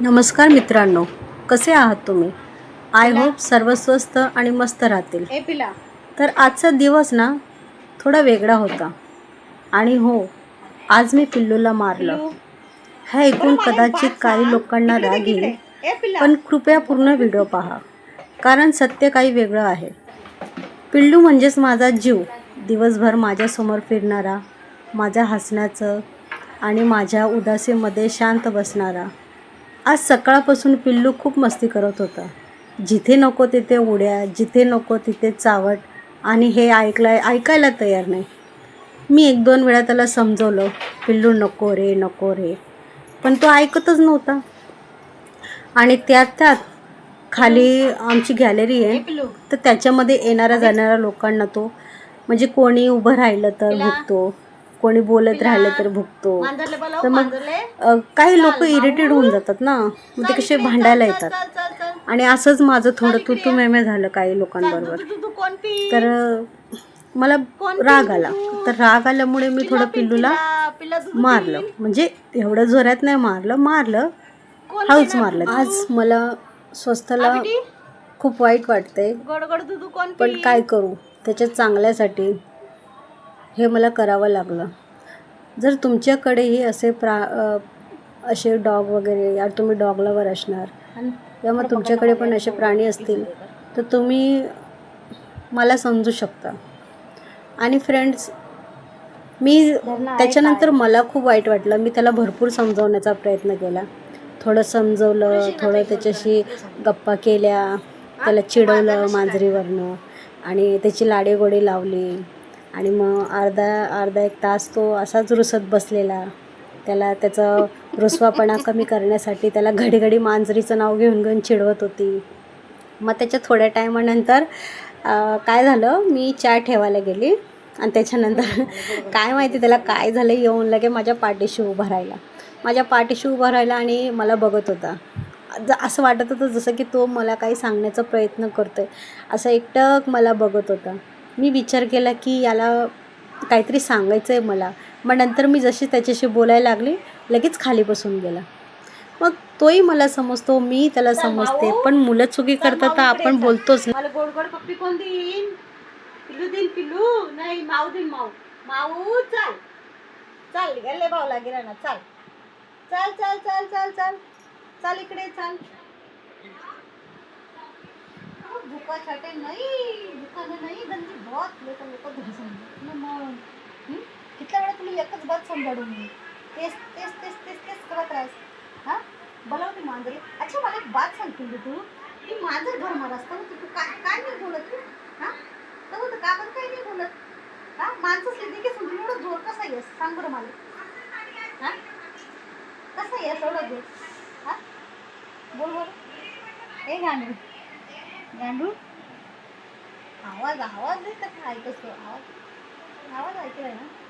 नमस्कार मित्रांनो, कसे आहात तुम्ही? आय होप सर्व स्वस्त आणि मस्त राहतील. तर आजचा दिवस ना थोडा वेगळा होता आणि हो, आज मी पिल्लूला मारलं. हे ऐकून कदाचित काही लोकांना राग येईल, पण कृपया पूर्ण व्हिडिओ पहा, कारण सत्य काही वेगळं आहे. पिल्लू म्हणजेच माझा जीव, दिवसभर माझ्यासमोर फिरणारा, माझ्या हसण्याचं आणि माझ्या उदासीमध्ये शांत बसणारा. आज सकाळपासून पिल्लू खूप मस्ती करत होता. जिथे नको तिथे उड्या, जिथे नको तिथे चावट आणि हे ऐकायला तयार नाही. मी 1-2 वेळा त्याला समजवलं, पिल्लू नको रे, नको रे. पण तो ऐकतच नव्हता. आणि त्यात खाली आमची गॅलरी आहे, तर त्याच्यामध्ये येणाऱ्या जाणाऱ्या लोकांना तो म्हणजे कोणी उभं राहिलं तर भुकतो, कोणी बोलत राहिलं तर भुकतो. तर मग काही लोक इरिटेट होऊन जातात ना, मग ते कसे भांडायला येतात. आणि असंच माझं थोडं तू मेमे झालं काही लोकांबरोबर. तर मला राग आला. तर राग आल्यामुळे मी थोडं पिल्लूला मारलं. म्हणजे एवढं जोरात नाही मारलं हळूच मारलं. आज मला स्वस्ताला खूप वाईट वाटतंय, पण काय करू, त्याच्या चांगल्यासाठी हे मला करावं लागलं. जर तुमच्याकडेही असे डॉग वगैरे या तुम्ही डॉग लवर असणार किंवा मग तुमच्याकडे पण असे प्राणी असतील तर तुम्ही मला समजू शकता. आणि फ्रेंड्स, मी त्याच्यानंतर मला खूप वाईट वाटलं. मी त्याला भरपूर समजवण्याचा प्रयत्न केला, थोडं समजवलं, थोडं त्याच्याशी गप्पा केल्या, त्याला चिडवलं मांजरीवरनं आणि त्याची लाडेगोडी लावली. आणि मग अर्धा एक तास तो असाच रुसत बसलेला. त्याला त्याचा रुसवापणा कमी करण्यासाठी त्याला घडी मांजरीचं नाव घेऊन चिडवत होती. मग त्याच्या थोड्या टायमानंतर काय झालं, मी चहा ठेवायला गेली आणि त्याच्यानंतर काय माहिती त्याला काय झालं, येऊन लगे माझ्या पाठीशी उभा राहिला आणि मला बघत होता. असं वाटत होतं जसं की तो मला काही सांगण्याचा प्रयत्न करतोय. असं एकटक मला बघत होता. मी विचार केला की याला काहीतरी सांगायचं आहे मला. मग नंतर मी जशी त्याच्याशी बोलायला लागली, लगेच खाली बसून गेला. मग तोही मला समजतो, मी त्याला समजते. पण मुलं चुकी करतात तर आपण बोलतोच. मला गोड गोड पप्पी कोण देईन? पिल्लू देईन, पिल्लू नाही, माऊ देईन, माऊ चाल चाल, गल्ले भाऊ लागेल ना, चाल चाल चाल चाल चाल चाल चाल इकडे चाल. भूका छाटे नाही, भूकानं नाही, गंदी बहुत लोक घरी समजत मग. कितल्या वेळा तुला एकच बात समजावून मी तेच तेच तेच तेच तेच करत राहस. हां, बोलावते मांजरी. अच्छा, मला एक बात सांगतील तू, की माझं घर मला असतं तू काय नाही बोलत तू? हां, तर का पण काही नाही बोलत? हां, माणसं सिद्धी की समजून एवढं जोर कसा येस सांग बरं मला. हां, कसा येस एवढं जोर? हां, बोल बरं. हे गांडू आवाज देत का ऐकतो? आवाज ऐकलाय ना?